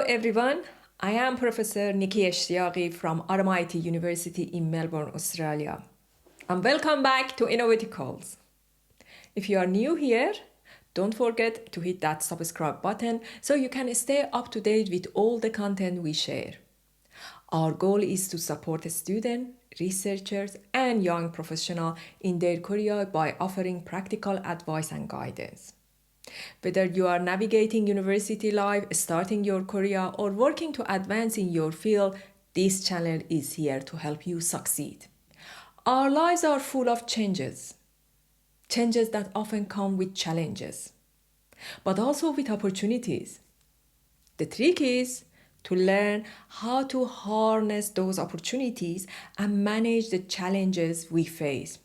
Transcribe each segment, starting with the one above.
everyone. I am Professor Nikki Eshtiaqi from RMIT University in Melbourne, Australia. And welcome back to Innovative Calls. If you are new here, don't forget to hit that subscribe button so you can stay up to date with all the content we share. Our goal is to support students, researchers, and young professionals in their career by offering practical advice and guidance. Whether you are navigating university life, starting your career, or working to advance in your field, this channel is here to help you succeed. Our lives are full of changes that often come with challenges, but also with opportunities. The trick is to learn how to harness those opportunities and manage the challenges we face.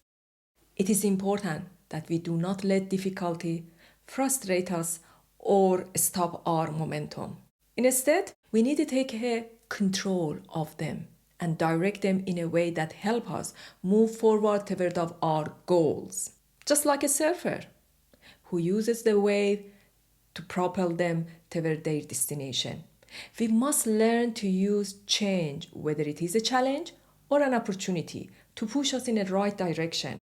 It is important that we do not let difficulty frustrate us or stop our momentum. Instead, we need to take control of them and direct them in a way that help us move forward toward our goals. Just like a surfer who uses the wave to propel them toward their destination. We must learn to use change, whether it is a challenge or an opportunity, to push us in the right direction.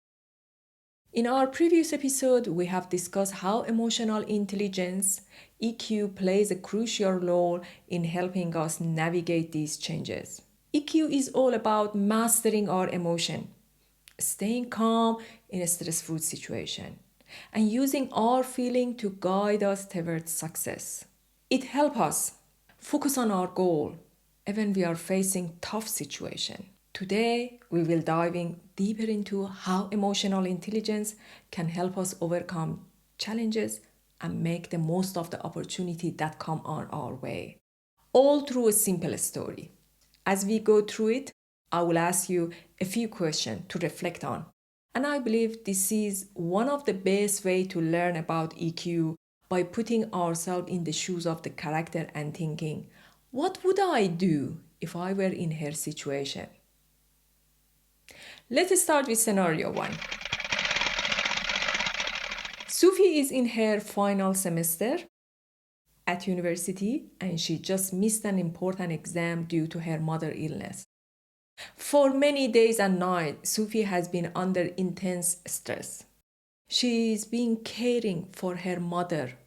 In our previous episode, we have discussed how emotional intelligence, EQ, plays a crucial role in helping us navigate these changes. EQ is all about mastering our emotion, staying calm in a stressful situation, and using our feeling to guide us towards success. It helps us focus on our goal, even when we are facing tough situations. Today, we will dive in deeper into how emotional intelligence can help us overcome challenges and make the most of the opportunity that come on our way. All through a simple story. As we go through it, I will ask you a few questions to reflect on. And I believe this is one of the best ways to learn about EQ by putting ourselves in the shoes of the character and thinking, what would I do if I were in her situation? Let's start with scenario 1. Sophie is in her final semester at university and she just missed an important exam due to her mother's illness. For many days and nights, Sophie has been under intense stress. She's been caring for her mother,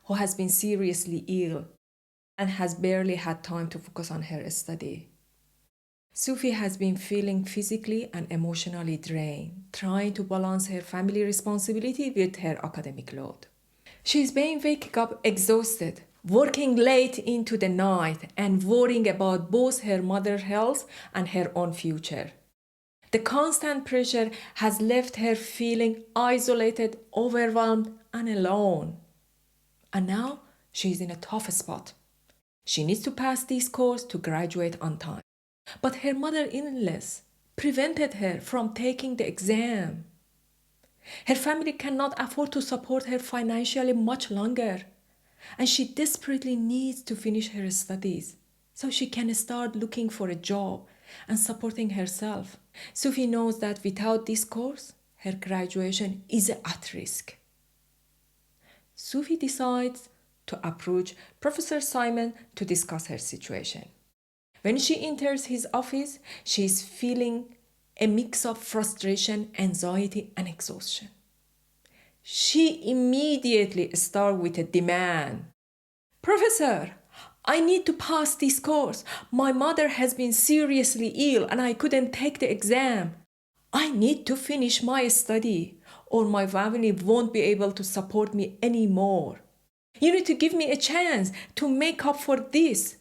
who has been seriously ill and has barely had time to focus on her study. Sophie has been feeling physically and emotionally drained, trying to balance her family responsibility with her academic load. She's been waking up exhausted, working late into the night, and worrying about both her mother's health and her own future. The constant pressure has left her feeling isolated, overwhelmed, and alone. And now she's in a tough spot. She needs to pass this course to graduate on time. But her mother's illness prevented her from taking the exam. Her family cannot afford to support her financially much longer, and she desperately needs to finish her studies so she can start looking for a job and supporting herself. Sophie knows that without this course, her graduation is at risk. Sophie decides to approach Professor Simon to discuss her situation. When she enters his office, she is feeling a mix of frustration, anxiety, and exhaustion. She immediately starts with a demand. Professor, I need to pass this course. My mother has been seriously ill and I couldn't take the exam. I need to finish my study or my family won't be able to support me anymore. You need to give me a chance to make up for this.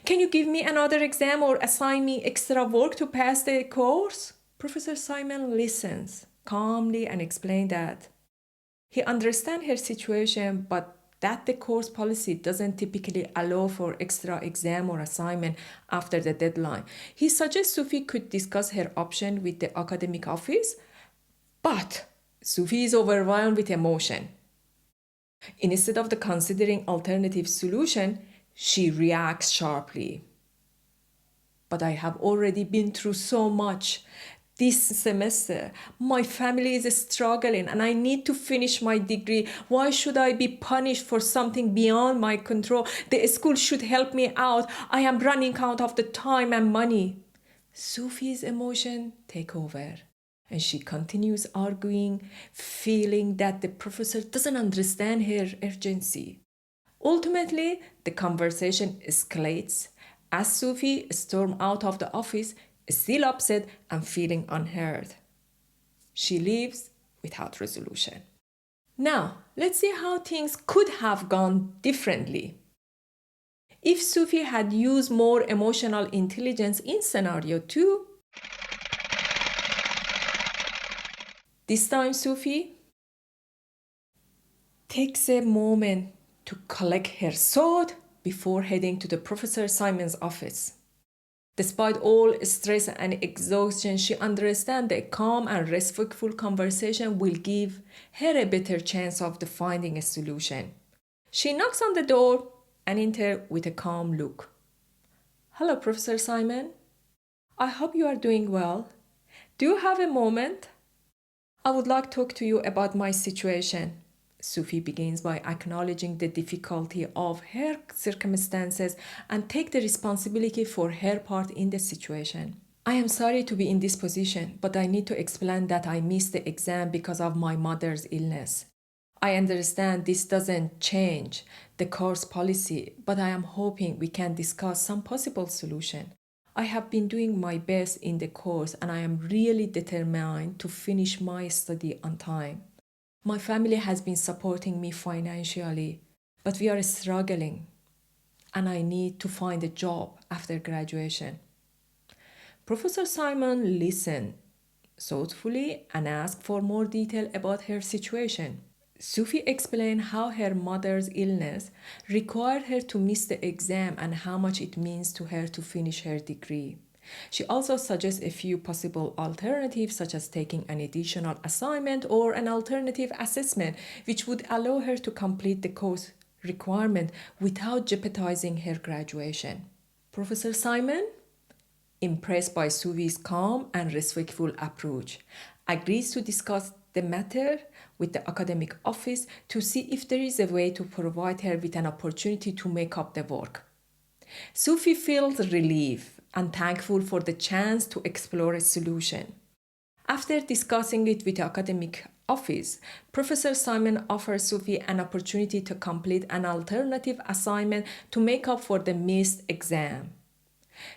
Can you give me another exam or assign me extra work to pass the course? Professor Simon listens calmly and explains that he understands her situation, but that the course policy doesn't typically allow for extra exam or assignment after the deadline. He suggests Sophie could discuss her option with the academic office, but Sophie is overwhelmed with emotion. Instead of considering alternative solution, she reacts sharply. But I have already been through so much. This semester, my family is struggling and I need to finish my degree. Why should I be punished for something beyond my control? The school should help me out. I am running out of the time and money. Sophie's emotion take over and she continues arguing, feeling that the professor doesn't understand her urgency. Ultimately, the conversation escalates as Sophie storms out of the office, still upset and feeling unheard. She leaves without resolution. Now, let's see how things could have gone differently. If Sophie had used more emotional intelligence in scenario 2, this time Sophie takes a moment to collect her sword before heading to the Professor Simon's office. Despite all stress and exhaustion, she understands that a calm and respectful conversation will give her a better chance of finding a solution. She knocks on the door and enters with a calm look. Hello, Professor Simon. I hope you are doing well. Do you have a moment? I would like to talk to you about my situation. Sophie begins by acknowledging the difficulty of her circumstances and take the responsibility for her part in the situation. I am sorry to be in this position, but I need to explain that I missed the exam because of my mother's illness. I understand this doesn't change the course policy, but I am hoping we can discuss some possible solution. I have been doing my best in the course and I am really determined to finish my study on time. My family has been supporting me financially, but we are struggling and I need to find a job after graduation. Professor Simon listened thoughtfully and asked for more detail about her situation. Sophie explained how her mother's illness required her to miss the exam and how much it means to her to finish her degree. She also suggests a few possible alternatives, such as taking an additional assignment or an alternative assessment, which would allow her to complete the course requirement without jeopardizing her graduation. Professor Simon, impressed by Sophie's calm and respectful approach, agrees to discuss the matter with the academic office to see if there is a way to provide her with an opportunity to make up the work. Sophie feels relief and thankful for the chance to explore a solution. After discussing it with the academic office, Professor Simon offers Sophie an opportunity to complete an alternative assignment to make up for the missed exam.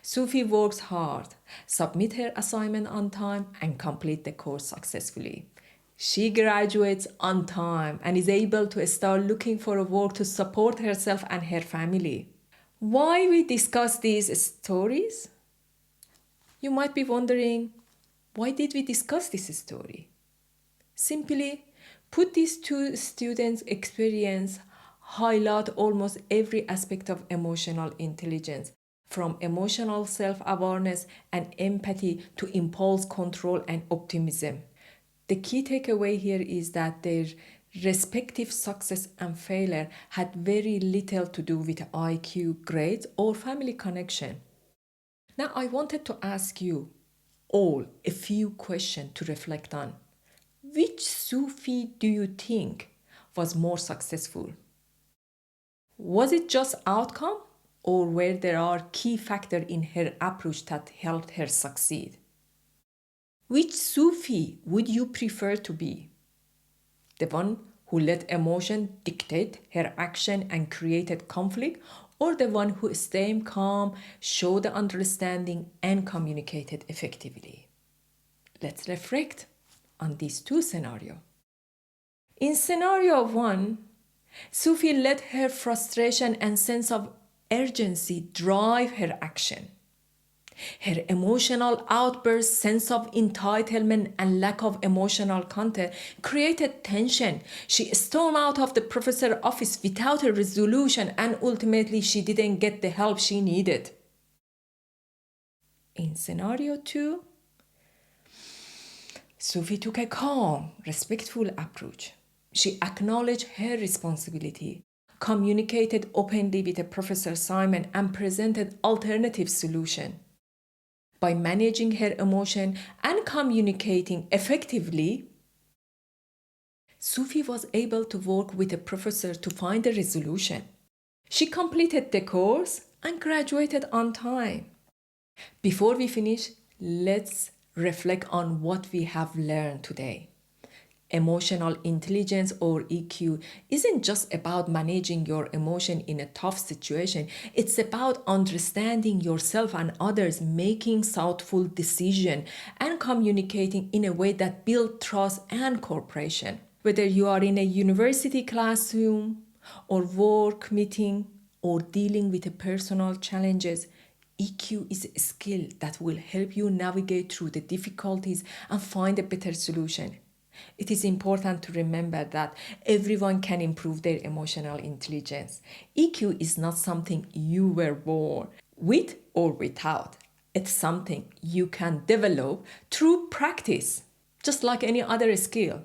Sophie works hard, submits her assignment on time, and completes the course successfully. She graduates on time and is able to start looking for a work to support herself and her family. Why we discuss these stories? You might be wondering, why did we discuss this story? Simply put, these two students' experience highlight almost every aspect of emotional intelligence, from emotional self-awareness and empathy to impulse control and optimism. The key takeaway here is that their respective success and failure had very little to do with IQ, grades, or family connection. Now, I wanted to ask you all a few questions to reflect on. Which Sufi do you think was more successful? Was it just outcome, or were there are key factors in her approach that helped her succeed? Which Sufi would you prefer to be? The one who let emotion dictate her action and created conflict, or the one who stayed calm, showed the understanding, and communicated effectively? Let's reflect on these two scenarios. In scenario 1, Sophie let her frustration and sense of urgency drive her action. Her emotional outburst, sense of entitlement, and lack of emotional content created tension. She stormed out of the professor's office without a resolution, and ultimately she didn't get the help she needed. In scenario 2, Sophie took a calm, respectful approach. She acknowledged her responsibility, communicated openly with Professor Simon, and presented alternative solutions. By managing her emotion and communicating effectively, Sophie was able to work with a professor to find a resolution. She completed the course and graduated on time. Before we finish, let's reflect on what we have learned today. Emotional intelligence or EQ isn't just about managing your emotion in a tough situation. It's about understanding yourself and others, making thoughtful decisions, and communicating in a way that builds trust and cooperation. Whether you are in a university classroom or work meeting or dealing with personal challenges, EQ is a skill that will help you navigate through the difficulties and find a better solution. It is important to remember that everyone can improve their emotional intelligence. EQ is not something you were born with or without. It's something you can develop through practice, just like any other skill.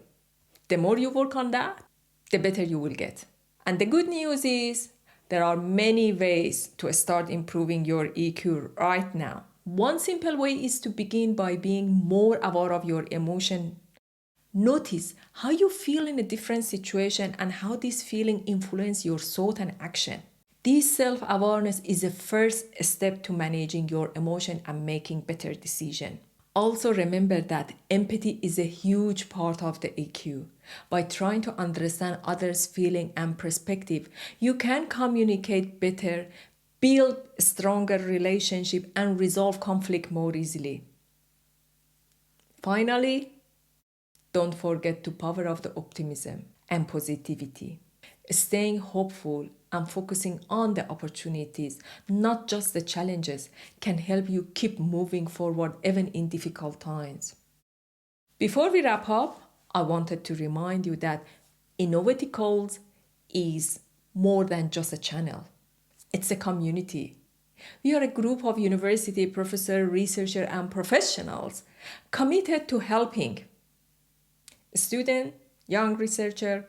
The more you work on that, the better you will get. And the good news is there are many ways to start improving your EQ right now. One simple way is to begin by being more aware of your emotion. Notice how you feel in a different situation and how this feeling influences your thought and action. This self-awareness is a first step to managing your emotion and making better decisions. Also remember that empathy is a huge part of the EQ. By trying to understand others' feeling and perspective, you can communicate better, build stronger relationship, and resolve conflict more easily. Finally, don't forget the power of the optimism and positivity. Staying hopeful and focusing on the opportunities, not just the challenges, can help you keep moving forward even in difficult times. Before we wrap up, I wanted to remind you that Innovaticals is more than just a channel. It's a community. We are a group of university professors, researchers, and professionals committed to helping students, young researchers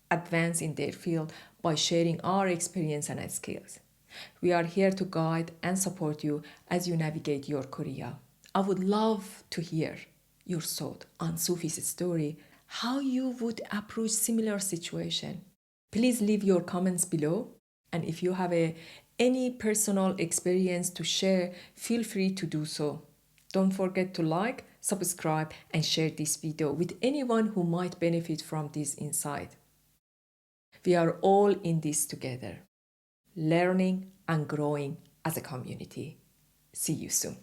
advance in their field by sharing our experience and skills. We are here to guide and support you as you navigate your career. I would love to hear your thought on Sophie's story, how you would approach similar situation. Please leave your comments below, and if you have any personal experience to share, feel free to do so. Don't forget to like, subscribe, and share this video with anyone who might benefit from this insight. We are all in this together, learning and growing as a community. See you soon.